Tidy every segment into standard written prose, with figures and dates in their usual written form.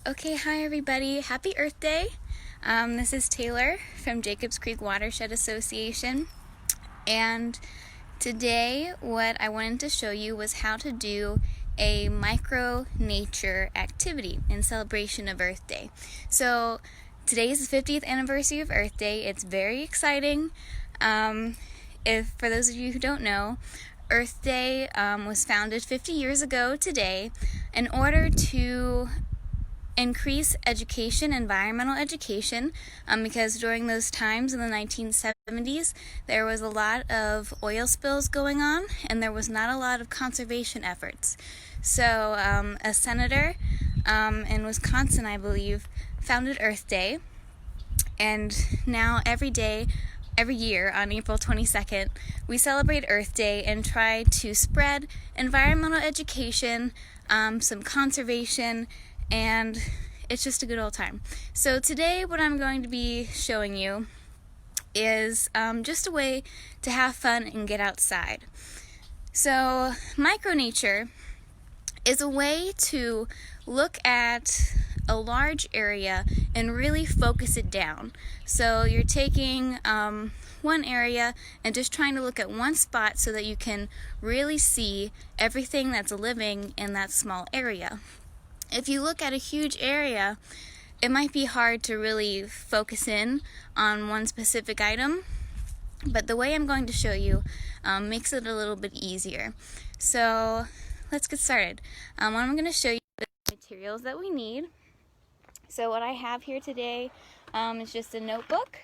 Okay, hi everybody. Happy Earth Day. This is Taylor from Jacobs Creek Watershed Association, and today what I wanted to show you was how to do a MicroNature activity in celebration of Earth Day. So today is the 50th anniversary of Earth Day. It's very exciting. For those of you who don't know, Earth Day was founded 50 years ago today in order to increase education, environmental education, because during those times in the 1970s there was a lot of oil spills going on and there was not a lot of conservation efforts. So a senator in Wisconsin, I believe, founded Earth Day, and now every year on April 22nd, we celebrate Earth Day and try to spread environmental education, some conservation, and it's just a good old time. So today what I'm going to be showing you is just a way to have fun and get outside. So MicroNature is a way to look at a large area and really focus it down. So you're taking one area and just trying to look at one spot so that you can really see everything that's living in that small area. If you look at a huge area, it might be hard to really focus in on one specific item, but the way I'm going to show you makes it a little bit easier. So let's get started. I'm going to show you the materials that we need. So what I have here today is just a notebook,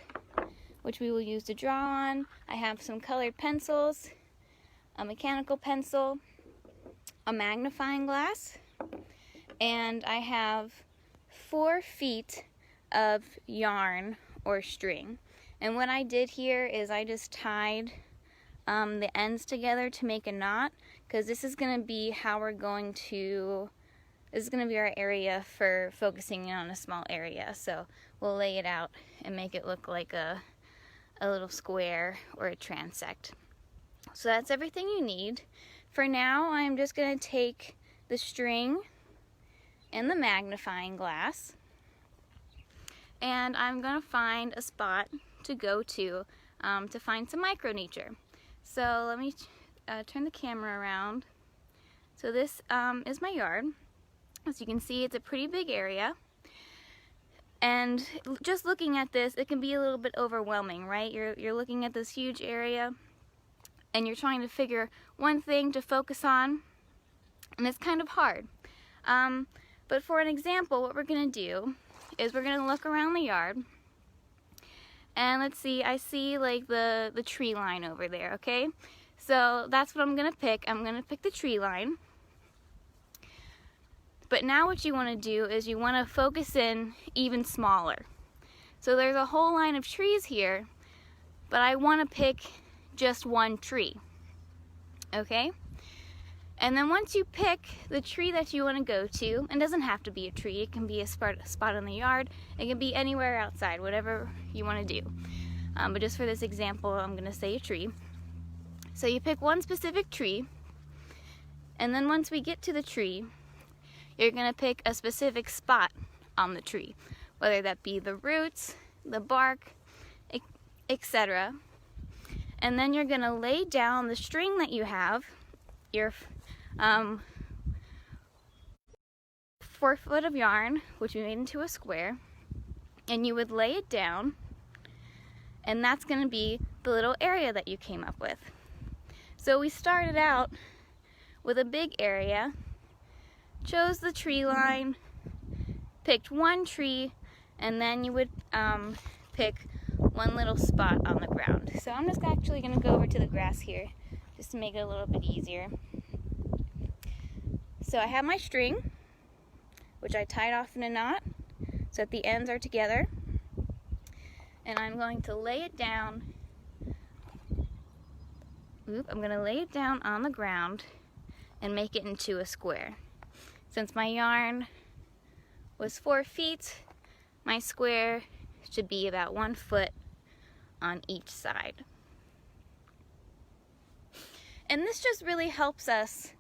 which we will use to draw on. I have some colored pencils, a mechanical pencil, a magnifying glass, and I have 4 feet of yarn or string. And what I did here is I just tied the ends together to make a knot, because this is going to be our area for focusing in on a small area. So we'll lay it out and make it look like a little square or a transect. So that's everything you need. For now, I'm just going to take the string and the magnifying glass, and I'm going to find a spot to go to find some MicroNature. So let me turn the camera around. So this is my yard. As you can see, it's a pretty big area, and just looking at this, it can be a little bit overwhelming, right? You're looking at this huge area and you're trying to figure one thing to focus on, and it's kind of hard. But for an example, what we're going to do is we're going to look around the yard, and let's see, I see like the tree line over there, okay? So that's what I'm going to pick. I'm going to pick the tree line. But now what you want to do is you want to focus in even smaller. So there's a whole line of trees here, but I want to pick just one tree, okay? And then once you pick the tree that you want to go to, and it doesn't have to be a tree, it can be a spot in the yard, it can be anywhere outside, whatever you want to do. But just for this example, I'm going to say a tree. So you pick one specific tree, and then once we get to the tree, you're going to pick a specific spot on the tree, whether that be the roots, the bark, etc. And then you're going to lay down the string that you have, your 4 foot of yarn, which we made into a square, and you would lay it down, and that's going to be the little area that you came up with. So we started out with a big area, chose the tree line, picked one tree, and then you would pick one little spot on the ground. So I'm just actually going to go over to the grass here just to make it a little bit easier. So I have my string, which I tied off in a knot so that the ends are together, and I'm going to lay it down. I'm going to lay it down on the ground and make it into a square. Since my yarn was 4 feet, my square should be about 1 foot on each side. And this just really helps us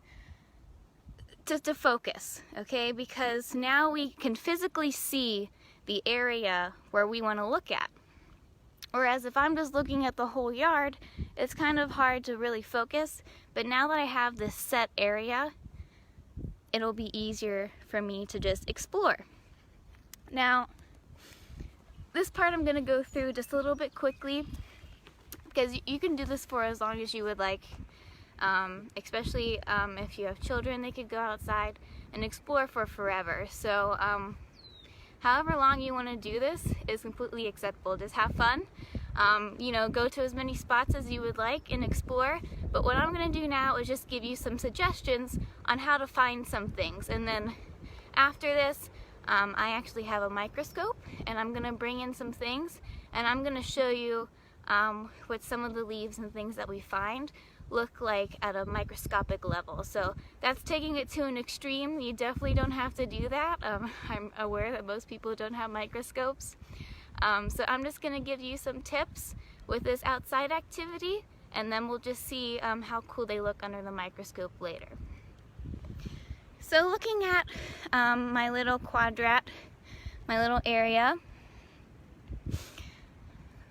to focus, okay? Because now we can physically see the area where we want to look at. Whereas if I'm just looking at the whole yard, it's kind of hard to really focus. But now that I have this set area, it'll be easier for me to just explore. Now, this part I'm going to go through just a little bit quickly, because you can do this for as long as you would like, especially if you have children. They could go outside and explore for forever. So however long you want to do this is completely acceptable. Just have fun. You know, go to as many spots as you would like and explore. But what I'm going to do now is just give you some suggestions on how to find some things. And then after this, I actually have a microscope, and I'm going to bring in some things, and I'm going to show you what some of the leaves and things that we find look like at a microscopic level. So that's taking it to an extreme. You definitely don't have to do that. I'm aware that most people don't have microscopes. So I'm just going to give you some tips with this outside activity, and then we'll just see how cool they look under the microscope later. So looking at my little quadrat, my little area,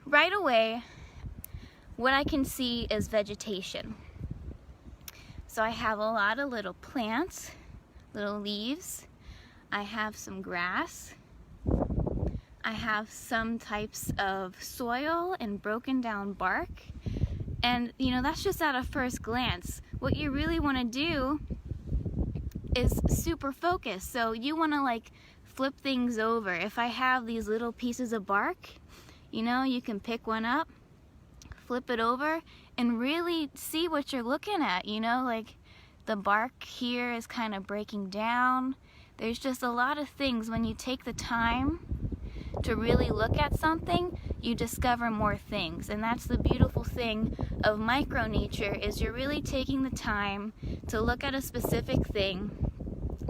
right away what I can see is vegetation. So I have a lot of little plants, little leaves. I have some grass. I have some types of soil and broken down bark. And you know, that's just at a first glance. What you really want to do is super focus. So you want to like flip things over. If I have these little pieces of bark, you know, you can pick one up, flip it over, and really see what you're looking at. You know, like the bark here is kind of breaking down. There's just a lot of things. When you take the time to really look at something, you discover more things. And that's the beautiful thing of micronature, is you're really taking the time to look at a specific thing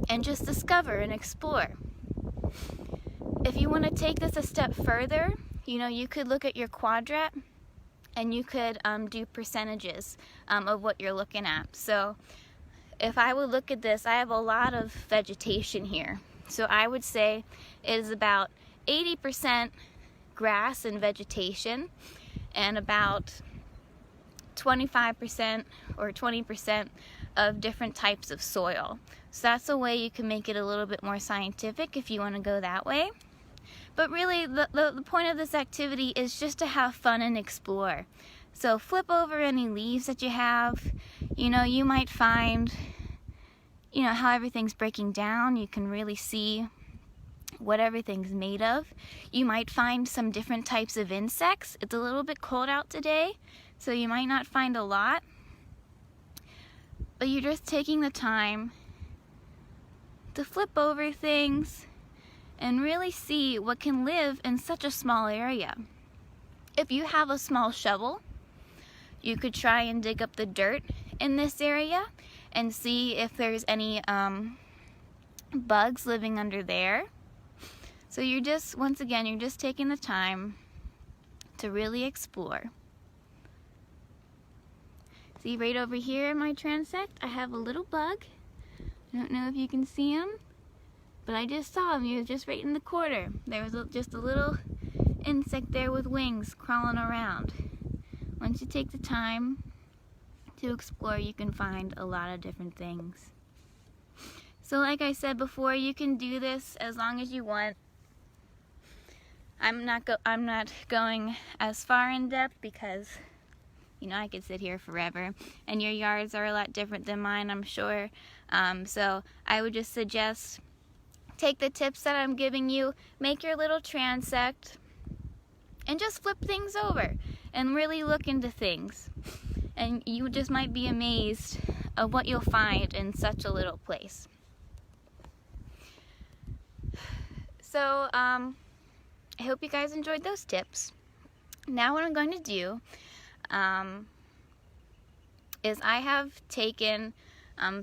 and just discover and explore. If you want to take this a step further, you know, you could look at your quadrat and you could do percentages of what you're looking at. So if I would look at this, I have a lot of vegetation here. So I would say it is about 80% grass and vegetation, and about 25% or 20% of different types of soil. So that's a way you can make it a little bit more scientific if you want to go that way. But really, the point of this activity is just to have fun and explore. So flip over any leaves that you have. You know, you might find, you know, how everything's breaking down. You can really see what everything's made of. You might find some different types of insects. It's a little bit cold out today, so you might not find a lot. But you're just taking the time to flip over things and really see what can live in such a small area. If you have a small shovel, you could try and dig up the dirt in this area and see if there's any bugs living under there. So you're just, once again, you're just taking the time to really explore. See, right over here in my transect, I have a little bug. I don't know if you can see him, but I just saw him. He was just right in the corner. There was just a little insect there with wings crawling around. Once you take the time to explore, you can find a lot of different things. So like I said before, you can do this as long as you want. I'm not going as far in depth because, you know, I could sit here forever, and your yards are a lot different than mine, I'm sure. So I would just suggest take the tips that I'm giving you, make your little transect, and just flip things over and really look into things. And you just might be amazed of what you'll find in such a little place. So I hope you guys enjoyed those tips. Now what I'm going to do is I have taken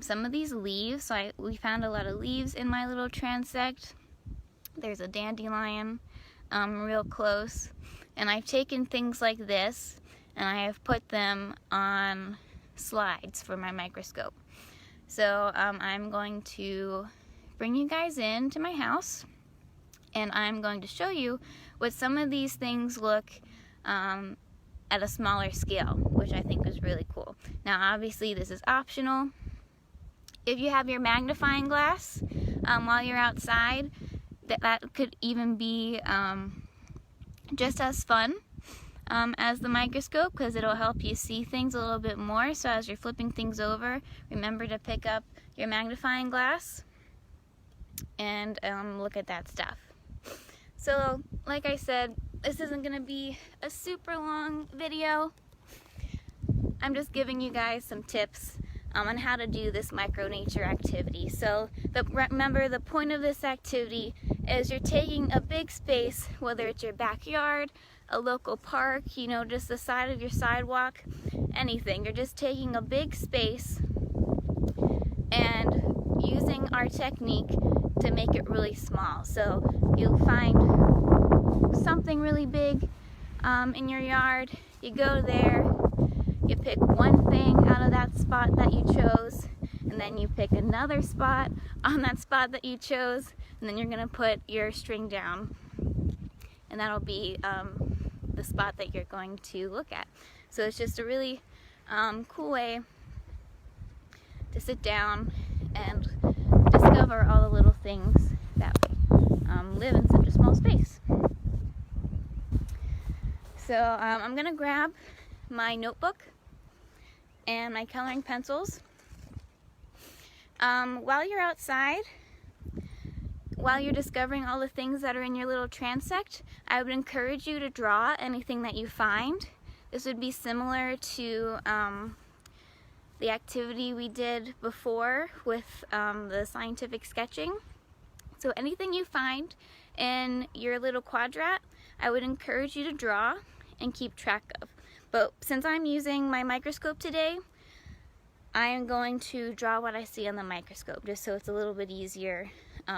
some of these leaves. So we found a lot of leaves in my little transect. There's a dandelion real close. And I've taken things like this and I have put them on slides for my microscope. So I'm going to bring you guys into my house, and I'm going to show you what some of these things look at a smaller scale, which I think is really cool. Now obviously this is optional. If you have your magnifying glass while you're outside, that could even be just as fun as the microscope, because it'll help you see things a little bit more. So as you're flipping things over, remember to pick up your magnifying glass and look at that stuff. So like I said, this isn't going to be a super long video. I'm just giving you guys some tips on how to do this MicroNature activity. So remember, the point of this activity is you're taking a big space, whether it's your backyard, a local park, you know, just the side of your sidewalk, anything. You're just taking a big space and using our technique to make it really small. So you'll find something really big in your yard, you go there, you pick one thing out of that spot that you chose, and then you pick another spot on that spot that you chose, and then you're going to put your string down, and that'll be the spot that you're going to look at. So it's just a really cool way to sit down and discover all the little things that live in such a small space. So I'm going to grab my notebook and my coloring pencils. While you're outside, while you're discovering all the things that are in your little transect, I would encourage you to draw anything that you find. This would be similar to the activity we did before with the scientific sketching. So anything you find in your little quadrat, I would encourage you to draw and keep track of. But since I'm using my microscope today, I am going to draw what I see on the microscope, just so it's a little bit easier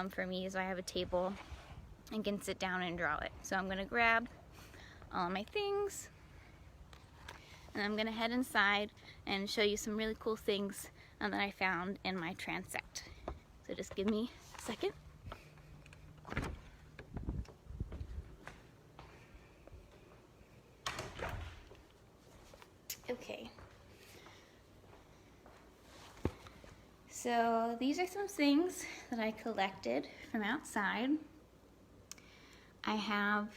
for me, as I have a table and can sit down and draw it. So I'm going to grab all my things, and I'm going to head inside and show you some really cool things that I found in my transect. So just give me a second. Okay. So these are some things that I collected from outside. I have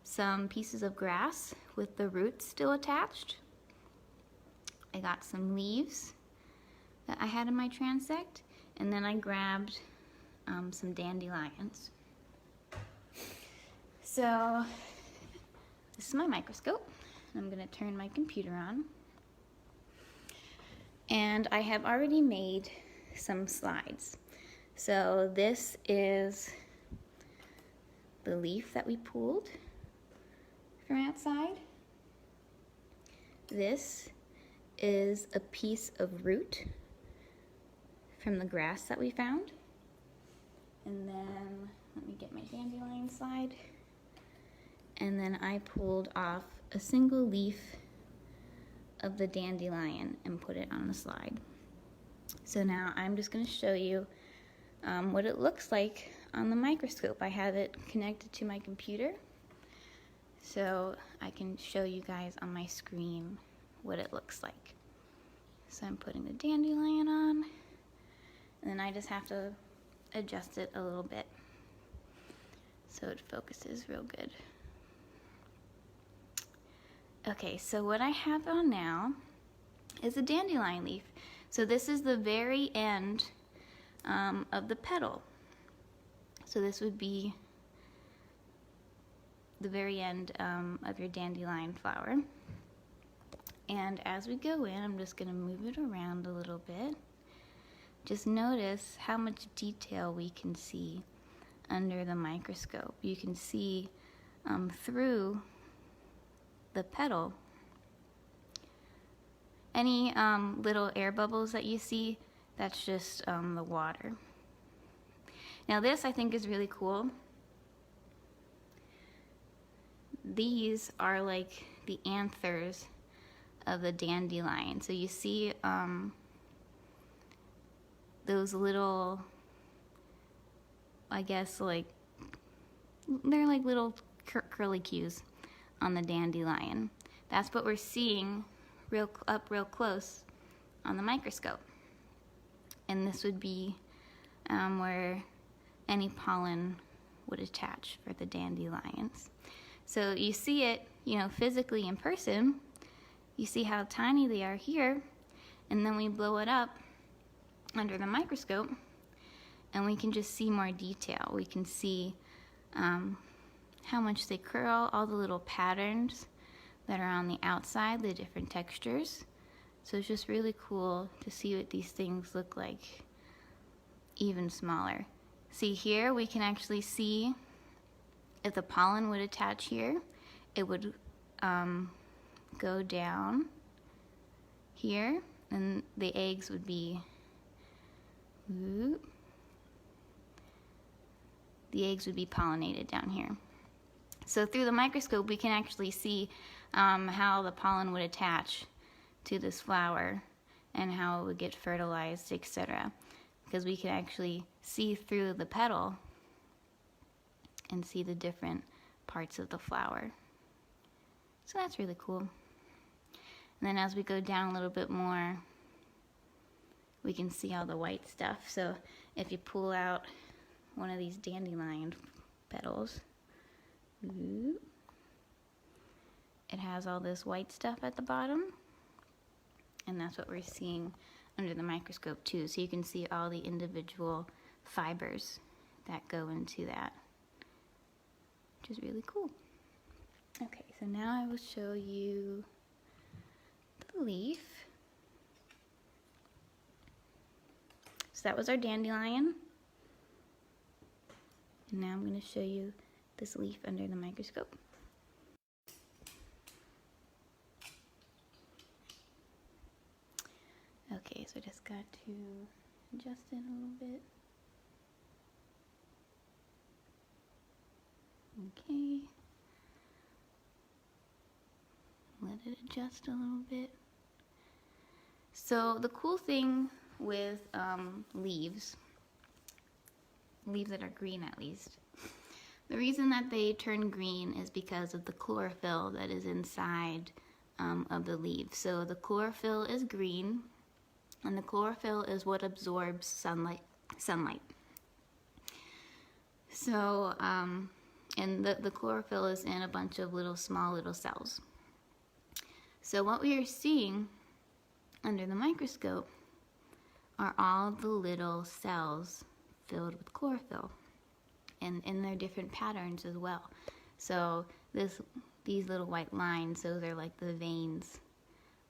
some pieces of grass with the roots still attached. I got some leaves that I had in my transect, and then I grabbed some dandelions. So this is my microscope. I'm going to turn my computer on. And I have already made some slides. So this is the leaf that we pulled from outside. This is a piece of root from the grass that we found. And then, let me get my dandelion slide. And then I pulled off a single leaf of the dandelion and put it on the slide. So now I'm just going to show you what it looks like on the microscope. I have it connected to my computer, so I can show you guys on my screen what it looks like. So I'm putting the dandelion on, and then I just have to adjust it a little bit so it focuses real good. Okay, so what I have on now is a dandelion leaf. So this is the very end of the petal. So this would be the very end of your dandelion flower. And as we go in, I'm just going to move it around a little bit. Just notice how much detail we can see under the microscope. You can see through the petal. Any little air bubbles that you see, that's just the water. Now this I think is really cool. These are like the anthers of the dandelion. So you see those little, I guess, like, they're like little curly cues on the dandelion. That's what we're seeing real close on the microscope. And this would be where any pollen would attach for the dandelions. So you see it, physically in person. You see how tiny they are here, and then we blow it up under the microscope, and we can just see more detail. We can see how much they curl, all the little patterns that are on the outside, the different textures. So it's just really cool to see what these things look like even smaller. See here, we can actually see if the pollen would attach here, it would go down here, and the eggs would be, pollinated down here. So through the microscope, we can actually see how the pollen would attach to this flower and how it would get fertilized, etc. Because we can actually see through the petal and see the different parts of the flower. So that's really cool. And then as we go down a little bit more, we can see all the white stuff. So if you pull out one of these dandelion petals, it has all this white stuff at the bottom, and that's what we're seeing under the microscope too. So you can see all the individual fibers that go into that, which is really cool. Okay, so now I will show you the leaf. So that was our dandelion. And now I'm going to show you this leaf under the microscope. Okay, so I just got to adjust it a little bit. Okay. Let it adjust a little bit. So the cool thing with leaves that are green at least, the reason that they turn green is because of the chlorophyll that is inside of the leaf. So the chlorophyll is green, and the chlorophyll is what absorbs sunlight. So, and the chlorophyll is in a bunch of small little cells. So what we are seeing under the microscope are all the little cells filled with chlorophyll, and in their different patterns as well. So these little white lines, those are like the veins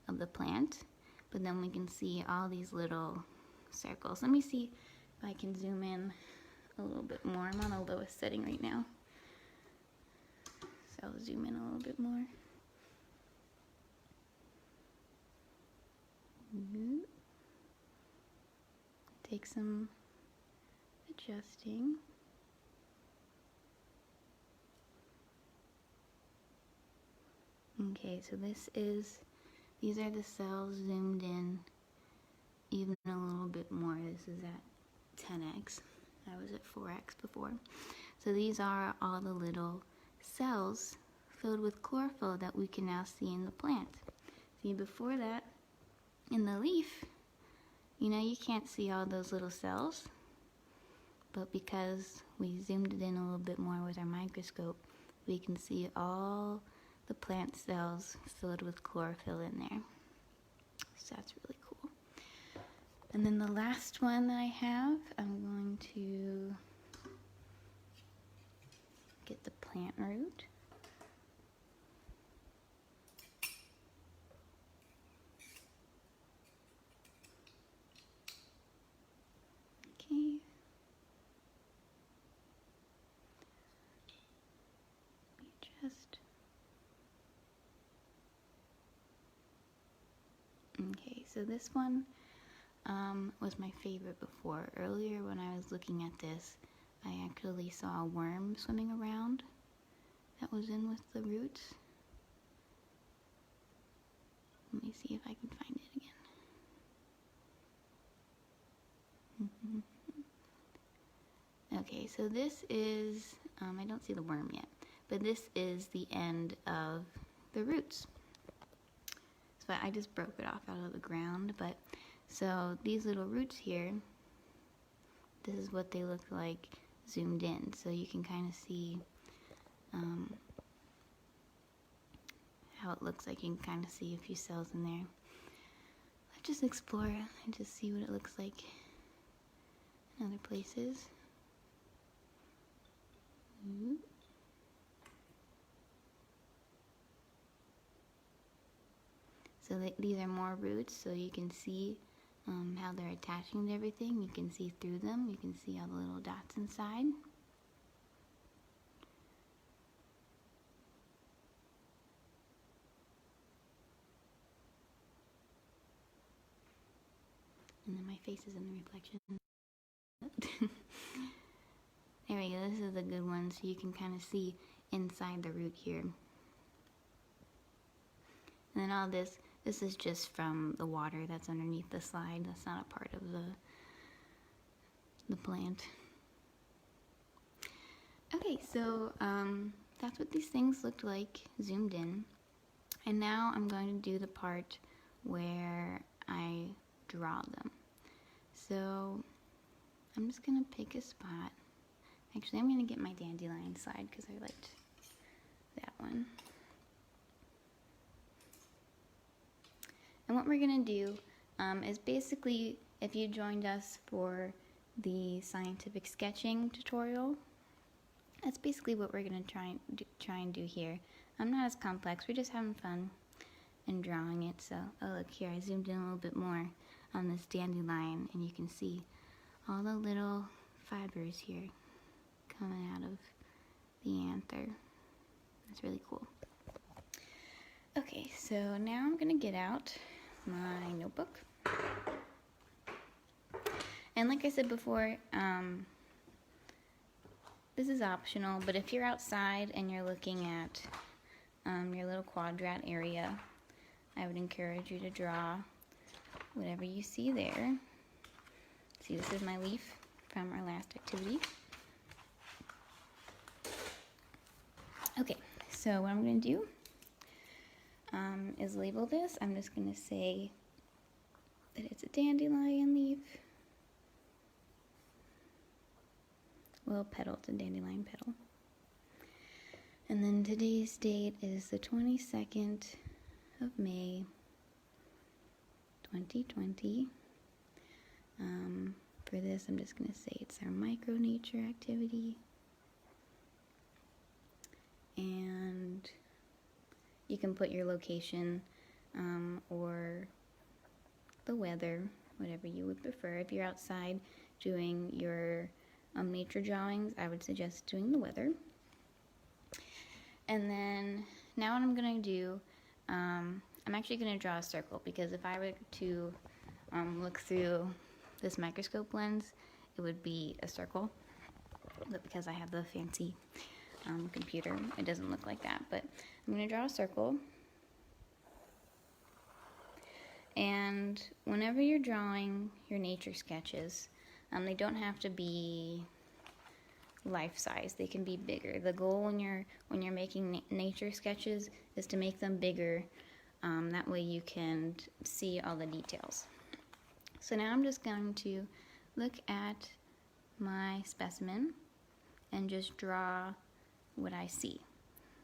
of the plant. But then we can see all these little circles. Let me see if I can zoom in a little bit more. I'm on the lowest setting right now, so I'll zoom in a little bit more. Take some adjusting. Okay, so these are the cells zoomed in even a little bit more. This is at 10x. I was at 4x before. So these are all the little cells filled with chlorophyll that we can now see in the plant. See, before that, in the leaf, you can't see all those little cells, but because we zoomed it in a little bit more with our microscope, we can see all the plant cells filled with chlorophyll in there. So that's really cool. And then the last one that I have, I'm going to get the plant root. Okay. Let me adjust. Okay, so this one was my favorite before. Earlier when I was looking at this, I actually saw a worm swimming around that was in with the roots. Let me see if I can find it again. Okay, so this is, I don't see the worm yet, but this is the end of the roots. So I just broke it off out of the ground, but so these little roots here, this is what they look like zoomed in. So you can kind of see how it looks like. You can kind of see a few cells in there. Let's just explore and just see what it looks like in other places. So these are more roots, so you can see how they're attaching to everything. You can see through them. You can see all the little dots inside. And then my face is in the reflection. There we go, this is a good one, so you can kind of see inside the root here. And then all this is just from the water that's underneath the slide. That's not a part of the plant. Okay, so that's what these things looked like zoomed in. And now I'm going to do the part where I draw them. So I'm just going to pick a spot. Actually, I'm going to get my Dandelion Slide because I liked that one. And what we're going to do is basically, if you joined us for the scientific sketching tutorial, that's basically what we're going to try and do here. I'm not as complex, we're just having fun and drawing it. So, oh look here, I zoomed in a little bit more on this dandelion, and you can see all the little fibers here coming out of the anther. That's really cool. Okay, so now I'm gonna get out my notebook. And like I said before, this is optional, but if you're outside and you're looking at your little quadrat area, I would encourage you to draw whatever you see there. See, this is my leaf from our last activity. Okay, so what I'm going to do is label this. I'm just going to say that it's a dandelion leaf. Well, petal, it's a dandelion petal. And then today's date is the 22nd of May, 2020. For this, I'm just going to say it's our MicroNature Activity. And you can put your location or the weather, whatever you would prefer. If you're outside doing your nature drawings, I would suggest doing the weather. And then now what I'm going to do, I'm actually going to draw a circle, because if I were to look through this microscope lens, it would be a circle. But because I have the fancy computer, it doesn't look like that. But I'm going to draw a circle. And whenever you're drawing your nature sketches, they don't have to be life size. They can be bigger. The goal when you're making nature sketches is to make them bigger. That way you can see all the details. So now I'm just going to look at my specimen and just draw what I see.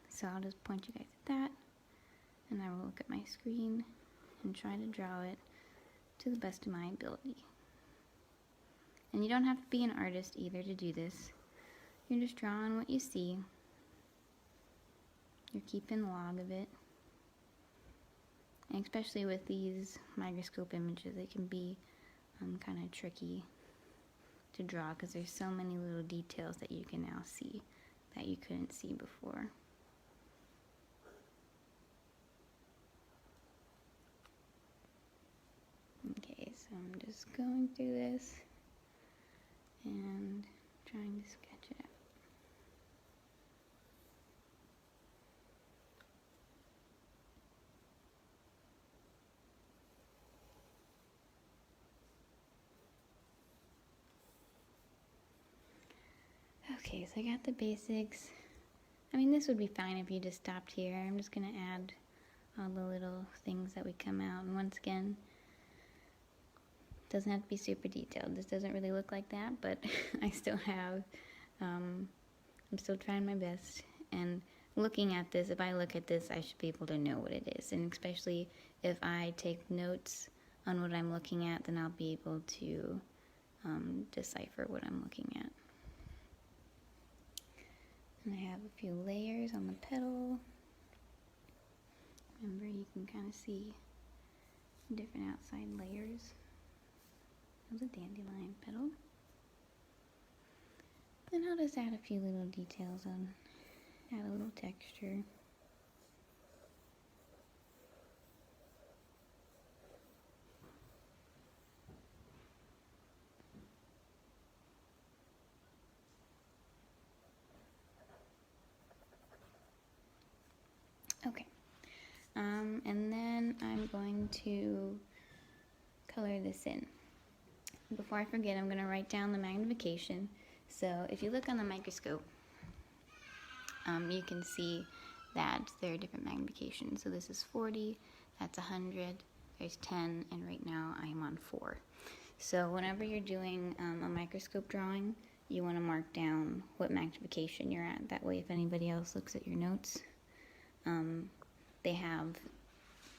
So I'll just point you guys at that, and I will look at my screen and try to draw it to the best of my ability. And you don't have to be an artist either to do this. You're just drawing what you see. You're keeping log of it. And especially with these microscope images, it can be kind of tricky to draw because there's so many little details that you can now see that you couldn't see before. Okay, so I'm just going through this and trying to sketch it out. Okay, so I got the basics. I mean, this would be fine if you just stopped here. I'm just going to add all the little things that would come out. And once again, it doesn't have to be super detailed. This doesn't really look like that, but I still have, I'm still trying my best. And looking at this, if I look at this, I should be able to know what it is. And especially if I take notes on what I'm looking at, then I'll be able to decipher what I'm looking at. And I have a few layers on the petal. Remember, you can kind of see different outside layers of the dandelion petal. Then I'll just add a few little details on, add a little texture. Okay, and then I'm going to color this in. Before I forget, I'm going to write down the magnification. So if you look on the microscope, you can see that there are different magnifications. So this is 40, that's 100, there's 10, and right now I am on 4. So whenever you're doing a microscope drawing, you want to mark down what magnification you're at. That way if anybody else looks at your notes, they have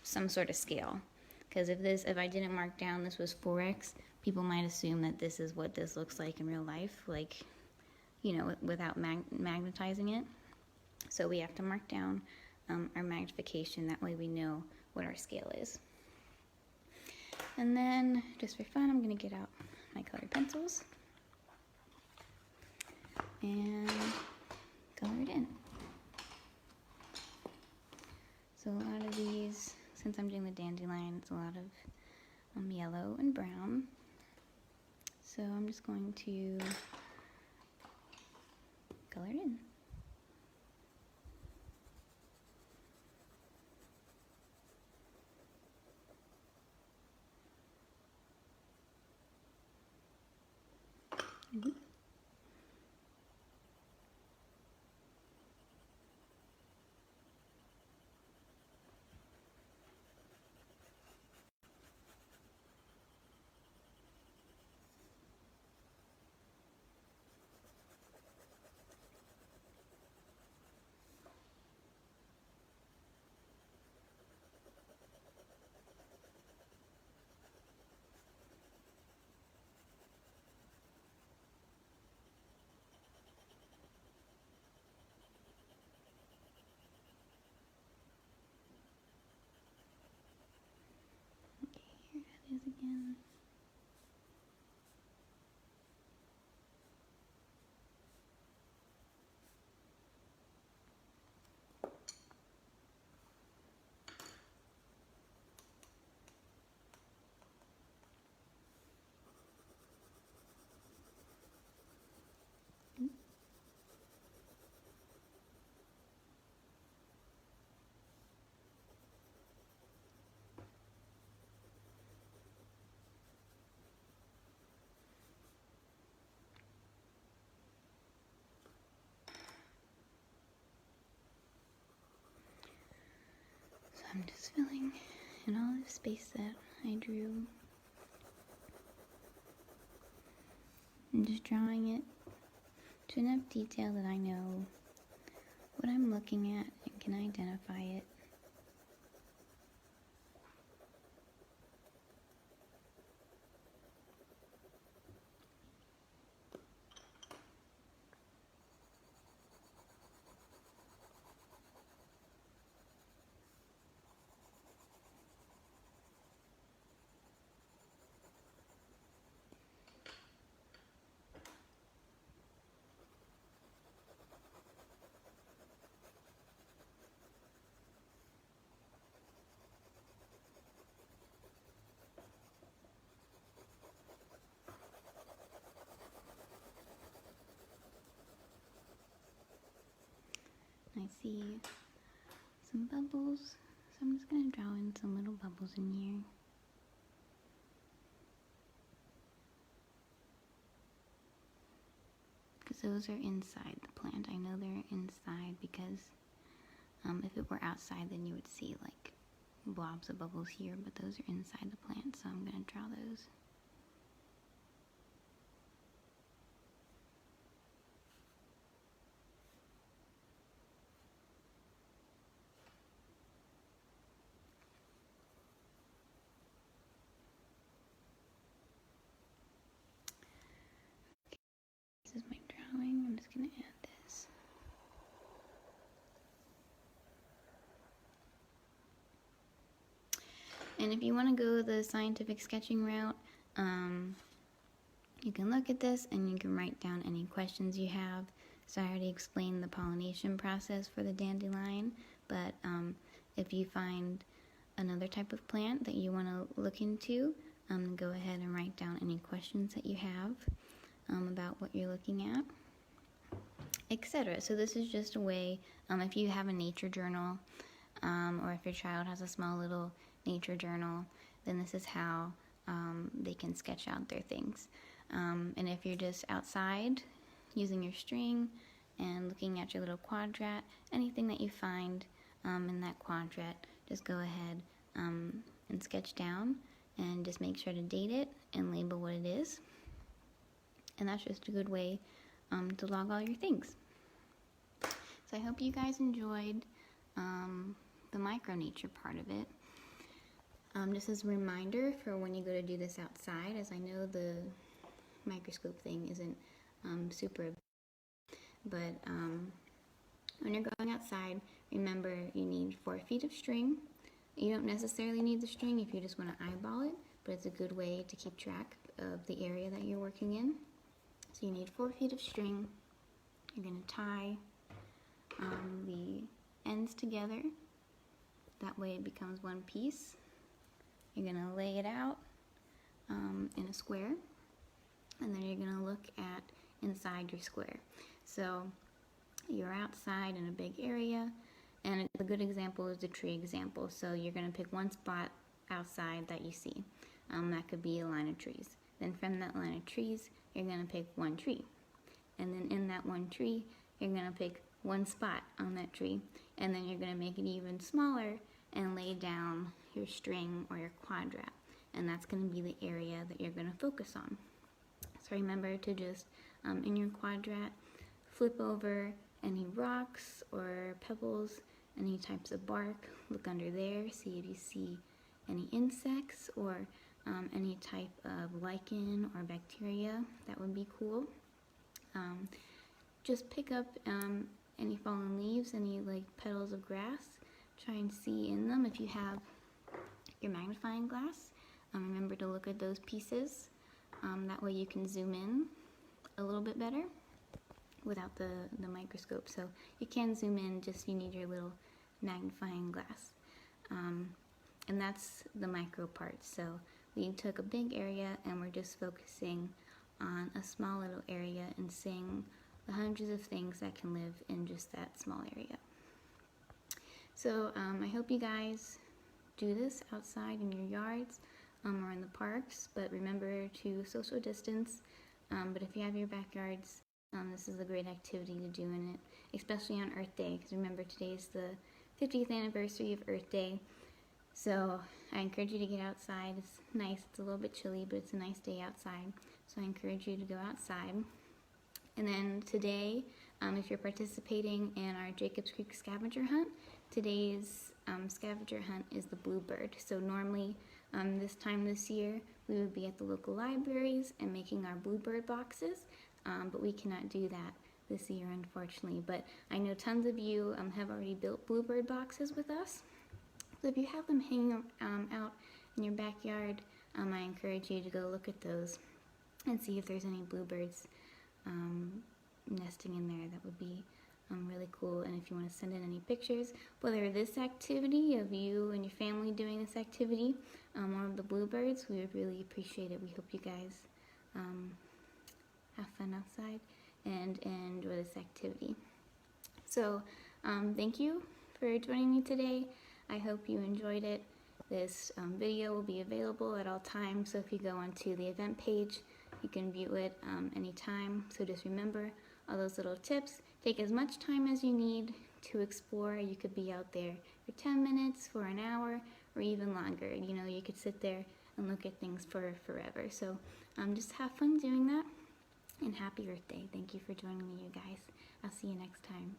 some sort of scale. Because if I didn't mark down this was 4x, people might assume that this is what this looks like in real life, like, you know, without magnetizing it. So we have to mark down our magnification, that way we know what our scale is. And then, just for fun, I'm going to get out my colored pencils and color it in. So a lot of these, since I'm doing the dandelion, it's a lot of yellow and brown. So I'm just going to color it in. Here it is again. So I'm just filling in all the space that I drew and just drawing it to enough detail that I know what I'm looking at and can identify it. I see some bubbles, so I'm just going to draw in some little bubbles in here. those are inside the plant. I know they're inside because if it were outside, then you would see like blobs of bubbles here, but those are inside the plant, so I'm going to draw those. This is my drawing. I'm just going to add this. And if you want to go the scientific sketching route, you can look at this and you can write down any questions you have. So I already explained the pollination process for the dandelion, but if you find another type of plant that you want to look into, go ahead and write down any questions that you have about what you're looking at, etc. So this is just a way, if you have a nature journal, or if your child has a small little nature journal, then this is how they can sketch out their things. And if you're just outside using your string and looking at your little quadrat, anything that you find in that quadrat, just go ahead and sketch down and just make sure to date it and label what it is. And that's just a good way to log all your things. So I hope you guys enjoyed the MicroNature part of it. Just as a reminder for when you go to do this outside, as I know the microscope thing isn't super, but when you're going outside, remember you need 4 feet of string. You don't necessarily need the string if you just want to eyeball it, but it's a good way to keep track of the area that you're working in. So you need 4 feet of string. You're going to tie the ends together. That way it becomes one piece. You're going to lay it out in a square, and then you're going to look at inside your square. So you're outside in a big area, and a good example is the tree example. So you're going to pick one spot outside that you see. That could be a line of trees. Then from that line of trees, you're going to pick one tree. And then in that one tree, you're going to pick one spot on that tree. And then you're going to make it even smaller and lay down your string or your quadrat. And that's going to be the area that you're going to focus on. So remember to just, in your quadrat, flip over any rocks or pebbles, any types of bark. Look under there, see if you see any insects or any type of lichen or bacteria. That would be cool. Just pick up any fallen leaves, any like petals of grass. Try and see in them. If you have your magnifying glass, remember to look at those pieces. That way you can zoom in a little bit better without the microscope. So you can zoom in, just you need your little magnifying glass. And that's the micro part. So we took a big area and we're just focusing on a small little area and seeing the hundreds of things that can live in just that small area. So I hope you guys do this outside in your yards or in the parks, but remember to social distance. But if you have your backyards, this is a great activity to do in it, especially on Earth Day, because remember today's the 50th anniversary of Earth Day. So I encourage you to get outside. It's nice, it's a little bit chilly, but it's a nice day outside. So I encourage you to go outside. And then today, if you're participating in our Jacobs Creek scavenger hunt, today's scavenger hunt is the bluebird. So normally this time this year, we would be at the local libraries and making our bluebird boxes, but we cannot do that this year, unfortunately. But I know tons of you have already built bluebird boxes with us. So if you have them hanging out in your backyard, I encourage you to go look at those and see if there's any bluebirds nesting in there. That would be really cool. And if you want to send in any pictures, whether this activity of you and your family doing this activity or of the bluebirds, we would really appreciate it. We hope you guys have fun outside and enjoy this activity. So thank you for joining me today. I hope you enjoyed it. This video will be available at all times, so if you go onto the event page, you can view it anytime. So just remember, all those little tips. Take as much time as you need to explore. You could be out there for 10 minutes, for an hour, or even longer. You know, you could sit there and look at things for forever. So just have fun doing that, and happy Earth Day. Thank you for joining me, you guys. I'll see you next time.